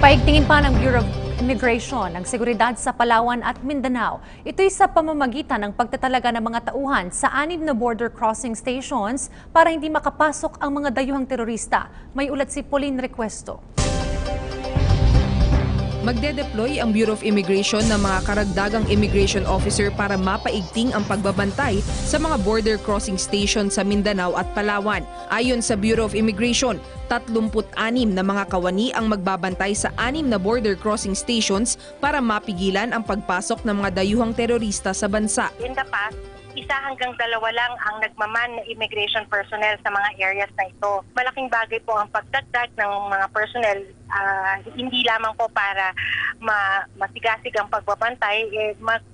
Paigtingin pa ng Bureau of Immigration ang seguridad sa Palawan at Mindanao. Ito'y sa pamamagitan ng pagtatalaga ng mga tauhan sa 6 na border crossing stations para hindi makapasok ang mga dayuhang terorista. May ulat si Pauline Requesto. Magde-deploy ang Bureau of Immigration ng mga karagdagang immigration officer para mapaigting ang pagbabantay sa mga border crossing station sa Mindanao at Palawan. Ayon sa Bureau of Immigration, 36 na mga kawani ang magbabantay sa 6 na border crossing stations para mapigilan ang pagpasok ng mga dayuhang terorista sa bansa. In the past, 1 hanggang 2 lang ang nagmaman na immigration personnel sa mga areas na ito. Malaking bagay po ang pagdagdag ng mga personnel, hindi lamang po para masigasig ang pagbabantay,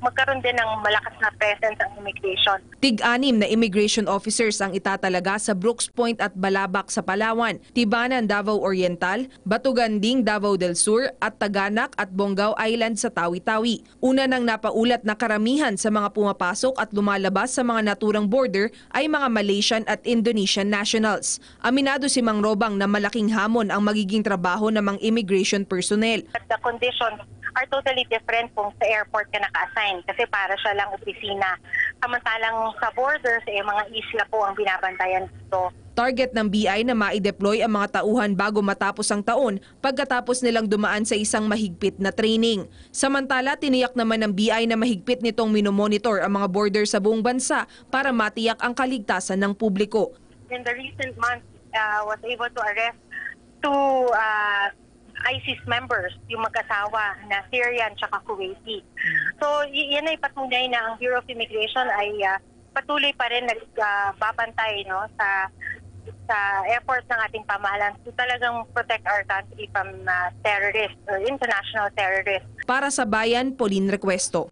magkaroon din ng malakas na presence ang immigration. Tig-6 na immigration officers ang itatalaga sa Brooks Point at Balabac sa Palawan, Tibanan, Davao Oriental, Batuganding, Davao del Sur at Taganak at Bonggao Island sa Tawi-Tawi. Una nang napaulat na karamihan sa mga pumapasok at lumalabas sa mga naturang border ay mga Malaysian at Indonesian nationals. Aminado si Mang Robang na malaking hamon ang magiging trabaho ng mga immigration personnel. The conditions are totally different kung sa airport ka naka-assign kasi para siya lang opisina. Samantalang sa border, sa mga isla po ang binabantayan dito. Target ng BI na ma-deploy ang mga tauhan bago matapos ang taon pagkatapos nilang dumaan sa isang mahigpit na training. Samantala, tiniyak naman ng BI na mahigpit nitong minomonitor ang mga border sa buong bansa para matiyak ang kaligtasan ng publiko. In the recent months, was able to arrest 2 ISIS members, yung mag-asawa na Syrian at Kuwaiti. So, yan ay patunay na ang Bureau of Immigration ay patuloy pa rin nagbabantay sa effort ng ating pamahalaan to talagang protect our country from terrorists or international terrorists. Para sa Bayan, Pauline Requesto.